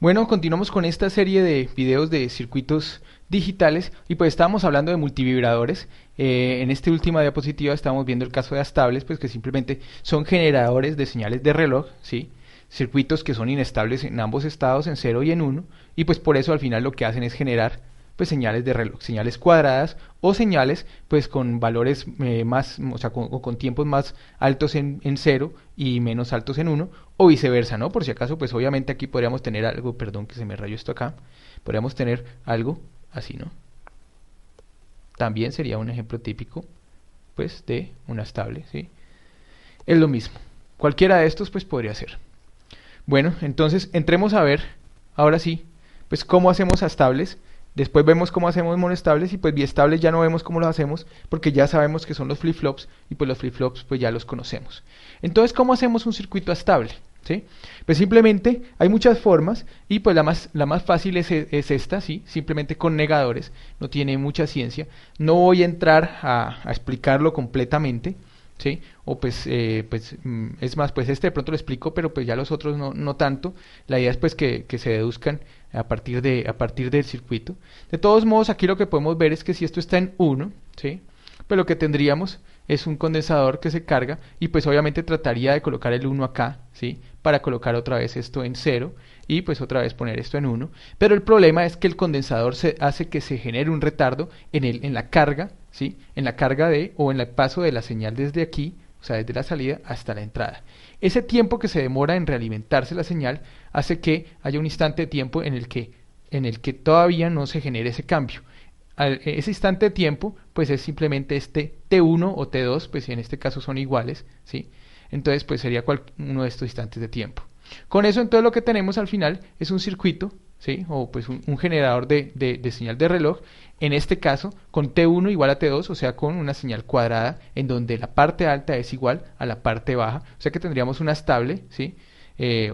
Bueno, continuamos con esta serie de videos de circuitos digitales y pues estábamos hablando de multivibradores. En esta última diapositiva estamos viendo el caso de astables, pues que simplemente son generadores de señales de reloj, ¿sí? Circuitos que son inestables en ambos estados, en 0 y en 1, y pues por eso al final lo que hacen es generar pues señales de reloj, señales cuadradas o señales pues con valores más, o sea, con tiempos más altos en 0 y menos altos en 1 o viceversa, ¿no? Por si acaso, pues obviamente aquí podríamos tener algo, perdón que se me rayó esto acá, podríamos tener algo así, ¿no? También sería un ejemplo típico pues de una estable, ¿sí? Es lo mismo, cualquiera de estos pues podría ser. Bueno, entonces entremos a ver, ahora sí, pues cómo hacemos astables. Después vemos cómo hacemos monestables y pues biestables ya no vemos cómo lo hacemos porque ya sabemos que son los flip-flops y pues los flip-flops pues ya los conocemos. Entonces, ¿cómo hacemos un circuito astable? ¿Sí? Pues simplemente hay muchas formas y pues la más fácil es esta, ¿sí? Simplemente con negadores, no tiene mucha ciencia. No voy a entrar a explicarlo completamente, ¿sí? O pues, es más, pues este de pronto lo explico, pero pues ya los otros no tanto. La idea es pues que se deduzcan a partir del circuito. De todos modos, aquí lo que podemos ver es que si esto está en 1, ¿sí? Pues lo que tendríamos es un condensador que se carga y pues obviamente trataría de colocar el 1 acá, ¿sí? Para colocar otra vez esto en 0 y pues otra vez poner esto en 1. Pero el problema es que el condensador hace que se genere un retardo en la carga, ¿sí? En la carga o en el paso de la señal desde aquí, o sea, desde la salida hasta la entrada. Ese tiempo que se demora en realimentarse la señal hace que haya un instante de tiempo en el que todavía no se genere ese cambio. Ese instante de tiempo pues es simplemente este T1 o T2, pues en este caso son iguales, ¿sí? Entonces pues sería uno de estos instantes de tiempo. Con eso entonces lo que tenemos al final es un circuito, ¿sí? O pues un generador de señal de reloj, en este caso con T1 igual a T2, o sea con una señal cuadrada en donde la parte alta es igual a la parte baja, o sea que tendríamos una estable, ¿sí?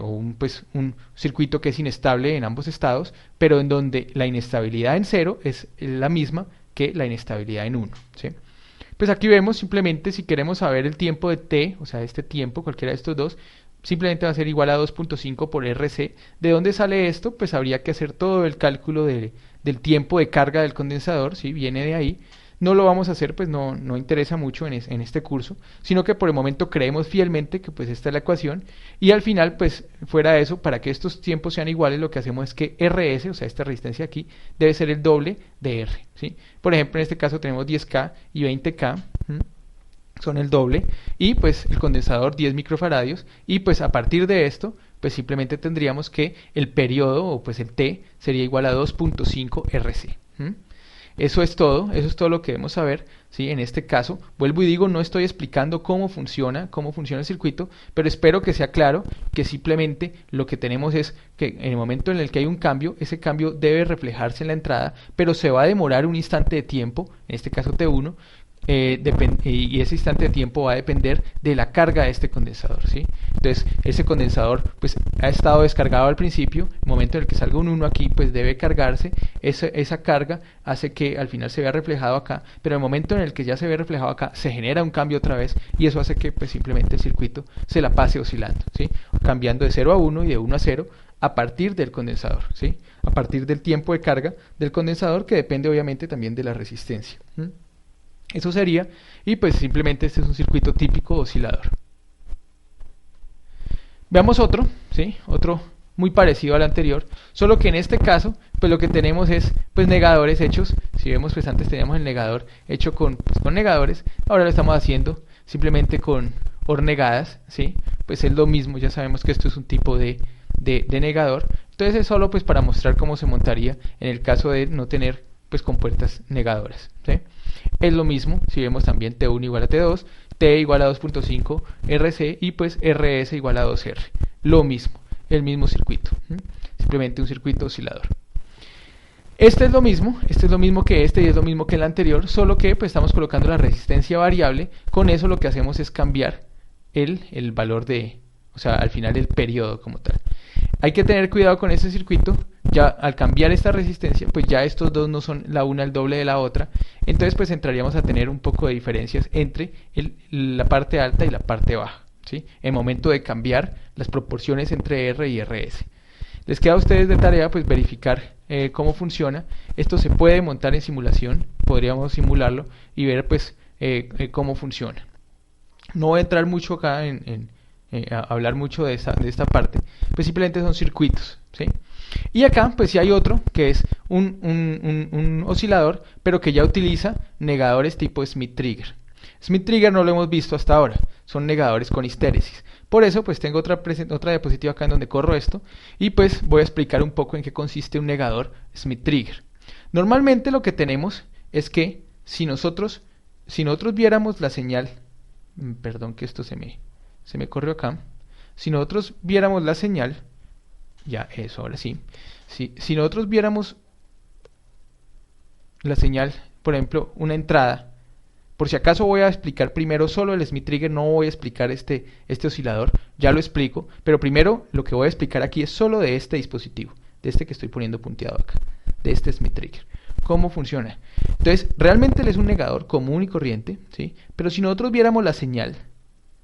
O un circuito que es inestable en ambos estados, pero en donde la inestabilidad en 0 es la misma que la inestabilidad en 1, ¿sí? Pues aquí vemos simplemente si queremos saber el tiempo de t, o sea este tiempo, cualquiera de estos dos, simplemente va a ser igual a 2.5 por RC. ¿De dónde sale esto? Pues habría que hacer todo el cálculo del tiempo de carga del condensador, ¿sí? Viene de ahí. No lo vamos a hacer, pues no interesa mucho en este curso, sino que por el momento creemos fielmente que pues esta es la ecuación y al final pues fuera de eso, para que estos tiempos sean iguales, lo que hacemos es que RS, o sea esta resistencia aquí, debe ser el doble de R, ¿sí? Por ejemplo, en este caso tenemos 10K y 20K, son el doble, y pues el condensador 10 microfaradios, y pues a partir de esto pues simplemente tendríamos que el periodo o pues el T sería igual a 2.5 RC. Eso es todo lo que debemos saber, ¿sí? En este caso, vuelvo y digo, no estoy explicando cómo funciona el circuito, pero espero que sea claro que simplemente lo que tenemos es que en el momento en el que hay un cambio, ese cambio debe reflejarse en la entrada, pero se va a demorar un instante de tiempo, en este caso T1, y ese instante de tiempo va a depender de la carga de este condensador, ¿sí? Entonces ese condensador pues ha estado descargado al principio, el momento en el que salga un 1 aquí pues debe cargarse, esa carga hace que al final se vea reflejado acá, pero el momento en el que ya se ve reflejado acá se genera un cambio otra vez y eso hace que pues simplemente el circuito se la pase oscilando, ¿sí? Cambiando de 0 a 1 y de 1 a 0 a partir del condensador, ¿sí? A partir del tiempo de carga del condensador, que depende obviamente también de la resistencia. Eso sería, y pues simplemente este es un circuito típico oscilador. Veamos otro, ¿sí? Otro muy parecido al anterior, solo que en este caso, pues lo que tenemos es pues negadores hechos. Si vemos, pues antes teníamos el negador hecho con negadores, ahora lo estamos haciendo simplemente con hornegadas, ¿sí? Pues es lo mismo, ya sabemos que esto es un tipo de negador. Entonces es solo pues para mostrar cómo se montaría en el caso de no tener pues compuertas negadoras, ¿sí? Es lo mismo, si vemos también T1 igual a T2, T igual a 2.5 RC y pues RS igual a 2R. Lo mismo, el mismo circuito, simplemente un circuito oscilador. Este es lo mismo que este y es lo mismo que el anterior, solo que pues estamos colocando la resistencia variable. Con eso lo que hacemos es cambiar el valor o sea, al final el periodo como tal. Hay que tener cuidado con este circuito, ya al cambiar esta resistencia, pues ya estos dos no son la una el doble de la otra, entonces pues entraríamos a tener un poco de diferencias entre la parte alta y la parte baja, ¿sí? En momento de cambiar las proporciones entre R y RS. Les queda a ustedes de tarea pues verificar cómo funciona. Esto se puede montar en simulación, podríamos simularlo y ver pues cómo funciona. No voy a entrar mucho acá a hablar mucho de esta parte, pues simplemente son circuitos, ¿sí? Y acá pues sí hay otro que es un oscilador, pero que ya utiliza negadores tipo Smith-Trigger. Smith-Trigger no lo hemos visto hasta ahora, son negadores con histéresis. Por eso pues tengo otra diapositiva acá en donde corro esto y pues voy a explicar un poco en qué consiste un negador Smith-Trigger. Normalmente lo que tenemos es que si nosotros viéramos la señal, perdón que esto se me corrió acá, si nosotros viéramos la señal, ya eso, ahora sí, si nosotros viéramos la señal, por ejemplo, una entrada, por si acaso voy a explicar primero solo el Smith-Trigger, no voy a explicar este oscilador, ya lo explico, pero primero lo que voy a explicar aquí es solo de este dispositivo, de este que estoy poniendo punteado acá, de este Smith-Trigger. ¿Cómo funciona? Entonces, realmente él es un negador común y corriente, ¿sí? Pero si nosotros viéramos la señal,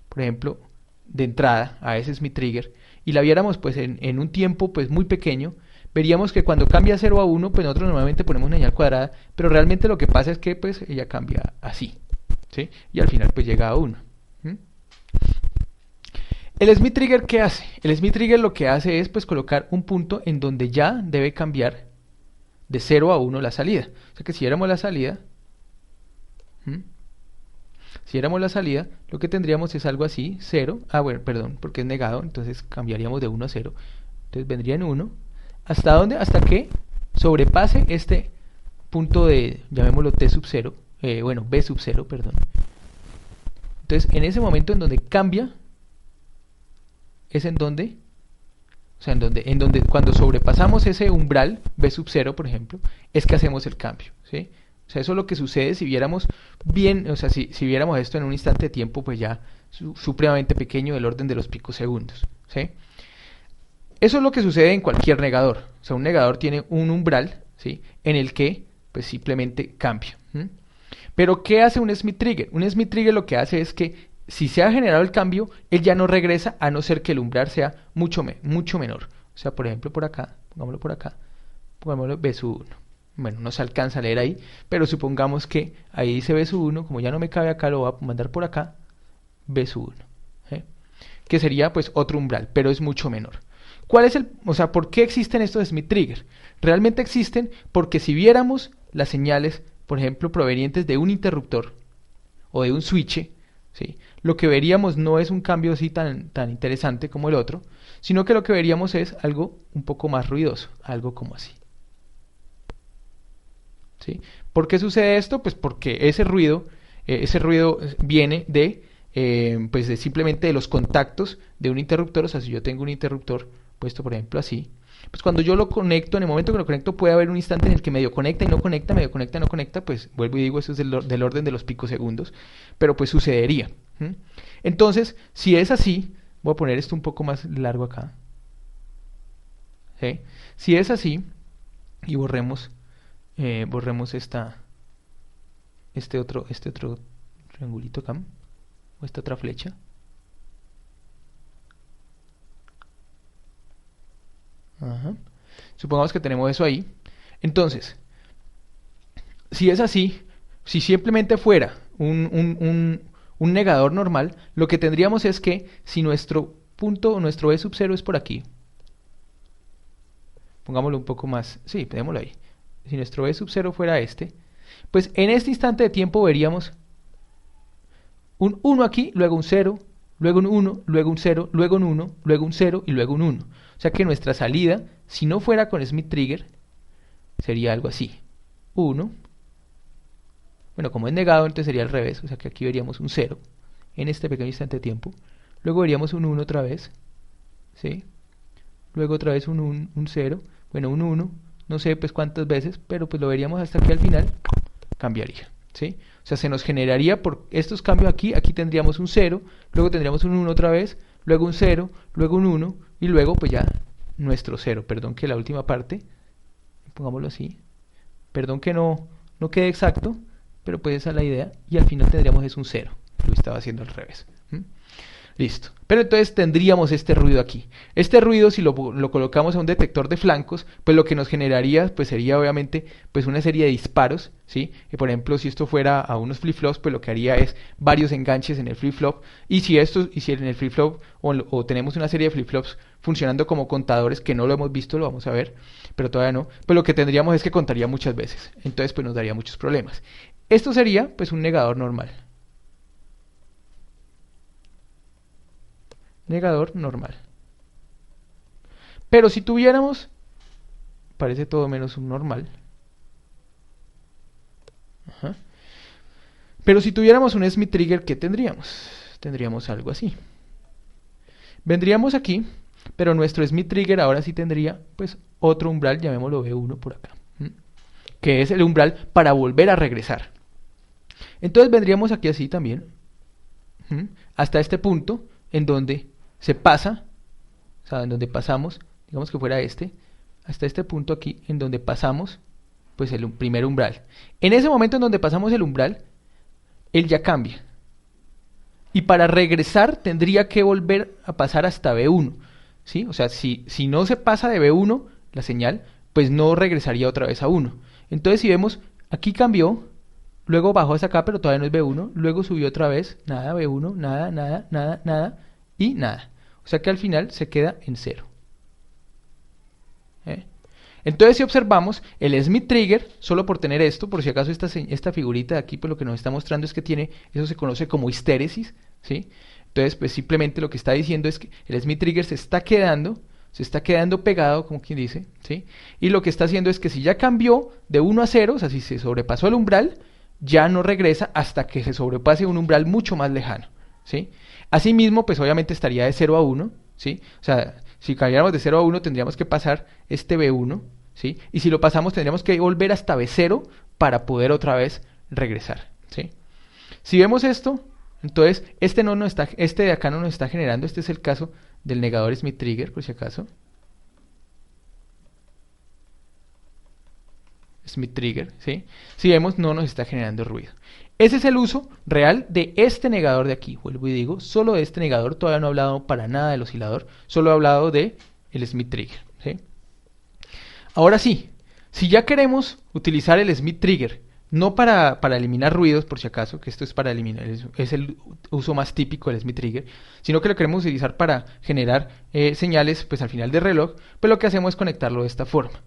por ejemplo, de entrada a ese Smith-Trigger, y la viéramos pues en un tiempo pues muy pequeño, veríamos que cuando cambia 0 a 1, pues nosotros normalmente ponemos una señal cuadrada, pero realmente lo que pasa es que pues ella cambia así, ¿sí? Y al final pues llega a 1. ¿El Smith-Trigger qué hace? El Smith-Trigger lo que hace es pues colocar un punto en donde ya debe cambiar de 0 a 1 la salida. O sea que si viéramos la salida, lo que tendríamos es algo así, 0, bueno, perdón, porque es negado, entonces cambiaríamos de 1 a 0. Entonces vendría en 1. ¿Hasta dónde? Hasta que sobrepase este punto de, llamémoslo T sub 0, bueno, B sub 0, perdón. Entonces, en ese momento en donde cambia, es en donde, o sea, en donde cuando sobrepasamos ese umbral, B sub 0, por ejemplo, es que hacemos el cambio, ¿sí? O sea, eso es lo que sucede si viéramos bien, o sea, si viéramos esto en un instante de tiempo, pues ya supremamente pequeño, del orden de los picosegundos, ¿sí? Eso es lo que sucede en cualquier negador. O sea, un negador tiene un umbral, ¿sí? En el que, pues simplemente cambia. Pero, ¿qué hace un Smith-Trigger? Un Smith-Trigger lo que hace es que, si se ha generado el cambio, él ya no regresa, a no ser que el umbral sea mucho menor. O sea, por ejemplo, por acá, pongámoslo B sub 1. Bueno, no se alcanza a leer ahí, pero supongamos que ahí dice B sub 1, como ya no me cabe acá, lo voy a mandar por acá, B sub 1, ¿sí? Que sería pues otro umbral, pero es mucho menor. ¿Por qué existen estos Smith-Trigger? Realmente existen porque si viéramos las señales, por ejemplo, provenientes de un interruptor o de un switch, ¿sí? Lo que veríamos no es un cambio así tan interesante como el otro, sino que lo que veríamos es algo un poco más ruidoso, algo como así. ¿Sí? ¿Por qué sucede esto? Pues porque ese ruido viene pues de simplemente de los contactos de un interruptor. O sea, si yo tengo un interruptor puesto, por ejemplo, así, pues cuando yo lo conecto, en el momento que lo conecto, puede haber un instante en el que medio conecta y no conecta, medio conecta y no conecta, pues vuelvo y digo, eso es del orden de los picosegundos, pero pues sucedería. Entonces, si es así, voy a poner esto un poco más largo acá, ¿sí? Si es así, y borremos este otro triangulito acá, o esta otra flecha. Ajá. Supongamos que tenemos eso ahí. Entonces, si es así, si simplemente fuera un negador normal, lo que tendríamos es que si nuestro punto, nuestro B sub 0 es por aquí, pongámoslo un poco más, sí, pongámoslo ahí. Si nuestro B sub 0 fuera este, pues en este instante de tiempo veríamos un 1 aquí, luego un 0, luego un 1, luego un 0, luego un 1, luego un 0 y luego un 1. O sea que nuestra salida, si no fuera con Smith-Trigger, sería algo así. 1. Bueno, como es negado, entonces sería al revés. O sea que aquí veríamos un 0 en este pequeño instante de tiempo. Luego veríamos un 1 otra vez, ¿sí? Luego otra vez un 0. Bueno, un 1. No sé pues cuántas veces, pero pues lo veríamos hasta que al final cambiaría, ¿sí? O sea, se nos generaría por estos cambios aquí tendríamos un 0, luego tendríamos un 1 otra vez, luego un 0, luego un 1, y luego pues ya nuestro 0. Perdón que la última parte, pongámoslo así, perdón que no quede exacto, pero pues esa es la idea, y al final tendríamos es un 0, lo estaba haciendo al revés. Listo. Pero entonces tendríamos este ruido aquí. Este ruido, si lo colocamos a un detector de flancos, pues lo que nos generaría pues sería obviamente pues una serie de disparos, ¿sí? Por ejemplo, si esto fuera a unos flip-flops, pues lo que haría es varios enganches en el flip-flop. Y si en el flip-flop o tenemos una serie de flip-flops funcionando como contadores, que no lo hemos visto, lo vamos a ver, pero todavía no, pues lo que tendríamos es que contaría muchas veces. Entonces pues nos daría muchos problemas. Esto sería pues un negador normal. Negador normal. Pero si tuviéramos, parece todo menos un normal. Ajá. Pero si tuviéramos un Smith Trigger, ¿qué tendríamos? Tendríamos algo así. Vendríamos aquí, pero nuestro Smith Trigger ahora sí tendría pues otro umbral, llamémoslo B1 por acá, que es el umbral para volver a regresar. Entonces vendríamos aquí así también, hasta este punto en donde se pasa, o sea, en donde pasamos, digamos que fuera hasta este punto aquí en donde pasamos pues el primer umbral. En ese momento en donde pasamos el umbral, él ya cambia. Y para regresar tendría que volver a pasar hasta B1, ¿sí? O sea, si no se pasa de B1 la señal, pues no regresaría otra vez a 1. Entonces si vemos, aquí cambió, luego bajó hasta acá, pero todavía no es B1, luego subió otra vez, nada, B1, nada, nada, nada, nada, y nada. O sea que al final se queda en 0. Entonces si observamos, el Smith Trigger, solo por tener esto, por si acaso esta figurita de aquí, pues lo que nos está mostrando es que tiene, eso se conoce como histéresis, ¿sí? Entonces pues simplemente lo que está diciendo es que el Smith Trigger se está quedando pegado, como quien dice, ¿sí? Y lo que está haciendo es que si ya cambió de 1 a 0, o sea, si se sobrepasó el umbral, ya no regresa hasta que se sobrepase un umbral mucho más lejano, ¿sí? Asimismo, pues obviamente estaría de 0 a 1, ¿sí? O sea, si cambiáramos de 0 a 1 tendríamos que pasar este B1, ¿sí? Y si lo pasamos tendríamos que volver hasta B0 para poder otra vez regresar, ¿sí? Si vemos esto, entonces este de acá no nos está generando, este es el caso del negador Smith Trigger, por si acaso. Smith Trigger, ¿sí? Si vemos, no nos está generando ruido. Ese es el uso real de este negador de aquí. Vuelvo y digo, solo de este negador, todavía no he hablado para nada del oscilador, solo he hablado de el Smith Trigger, ¿sí? Ahora sí, si ya queremos utilizar el Smith Trigger, no para eliminar ruidos, por si acaso, que esto es para eliminar, es el uso más típico del Smith Trigger, sino que lo queremos utilizar para generar señales pues al final del reloj, pues lo que hacemos es conectarlo de esta forma.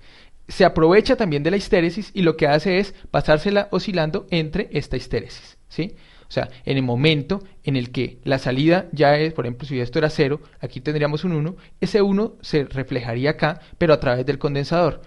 Se aprovecha también de la histéresis y lo que hace es pasársela oscilando entre esta histéresis, ¿sí? O sea, en el momento en el que la salida ya es, por ejemplo, si esto era 0, aquí tendríamos un 1, ese 1 se reflejaría acá, pero a través del condensador.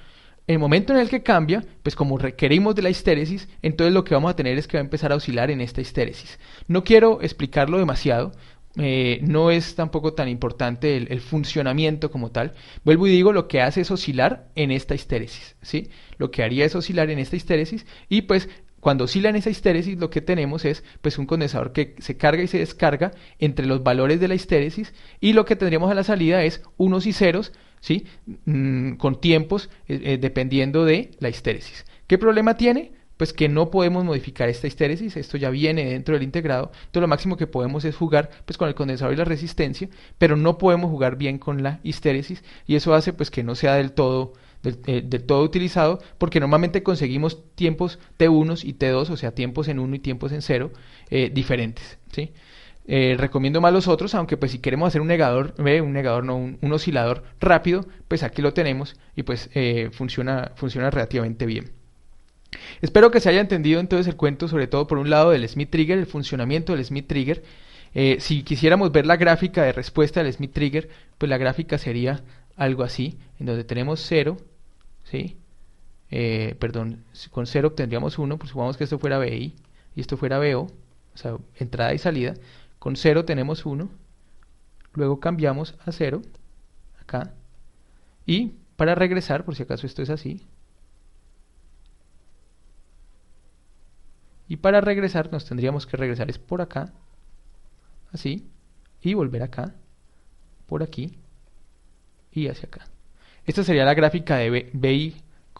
En el momento en el que cambia, pues como requerimos de la histéresis, entonces lo que vamos a tener es que va a empezar a oscilar en esta histéresis. No quiero explicarlo demasiado, no es tampoco tan importante el funcionamiento como tal. Vuelvo y digo, lo que hace es oscilar en esta histéresis, ¿sí? Lo que haría es oscilar en esta histéresis y pues cuando oscila en esa histéresis lo que tenemos es pues un condensador que se carga y se descarga entre los valores de la histéresis y lo que tendríamos a la salida es unos y ceros, ¿sí? Con tiempos dependiendo de la histéresis. ¿Qué problema tiene? Pues que no podemos modificar esta histéresis, esto ya viene dentro del integrado, entonces lo máximo que podemos es jugar pues con el condensador y la resistencia, pero no podemos jugar bien con la histéresis y eso hace pues que no sea del todo utilizado, porque normalmente conseguimos tiempos T1 y T2, o sea tiempos en 1 y tiempos en 0 diferentes, ¿sí? Recomiendo más los otros, aunque pues si queremos hacer un oscilador rápido, pues aquí lo tenemos y pues funciona relativamente bien. Espero que se haya entendido entonces el cuento, sobre todo por un lado del Smith Trigger, el funcionamiento del Smith Trigger. Si quisiéramos ver la gráfica de respuesta del Smith Trigger, pues la gráfica sería algo así, en donde tenemos 0, ¿sí? Perdón, con 0 obtendríamos 1, pues supongamos que esto fuera BI y esto fuera BO, o sea, entrada y salida. Con 0 tenemos 1, luego cambiamos a 0, acá, y para regresar, por si acaso esto es así, y para regresar nos tendríamos que regresar es por acá, así, y volver acá, por aquí, y hacia acá. Esta sería la gráfica de BI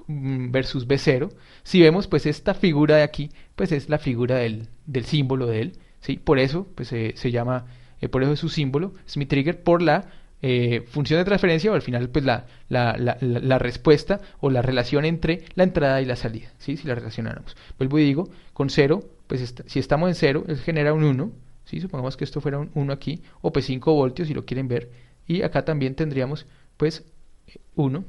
versus B0. Si vemos, pues esta figura de aquí, pues es la figura del símbolo de él, ¿sí? Por eso, pues se llama por eso es su símbolo, Smith Trigger, por la función de transferencia o al final pues la respuesta o la relación entre la entrada y la salida, ¿sí? Si la relacionáramos. Vuelvo y digo, con 0, pues si estamos en 0, él genera un 1, ¿sí? Supongamos que esto fuera un 1 aquí, o pues 5 voltios si lo quieren ver, y acá también tendríamos pues 1,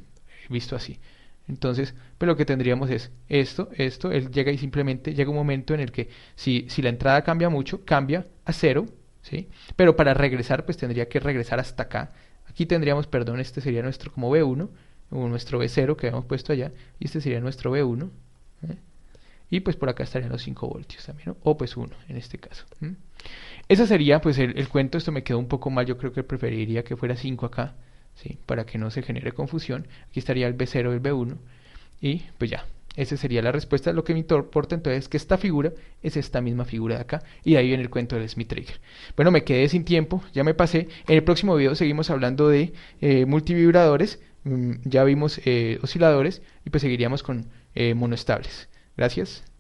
visto así. Entonces, pues lo que tendríamos es esto, él llega y simplemente llega un momento en el que si la entrada cambia mucho, cambia a 0, ¿sí? Pero para regresar, pues tendría que regresar hasta acá. Aquí tendríamos, perdón, este sería nuestro como B1, o nuestro B0 que habíamos puesto allá, y este sería nuestro B1, ¿eh? Y pues por acá estarían los 5 voltios también, ¿no? O pues 1 en este caso. Ese sería pues el cuento. Esto me quedó un poco mal, yo creo que preferiría que fuera 5 acá, ¿sí? Para que no se genere confusión. Aquí estaría el B0 y el B1, y pues ya, esa sería la respuesta. Lo que me importa entonces es que esta figura es esta misma figura de acá, y de ahí viene el cuento del Smith Trigger. Bueno, me quedé sin tiempo, ya me pasé. En el próximo video seguimos hablando de multivibradores, ya vimos osciladores, y pues seguiríamos con monoestables. Gracias.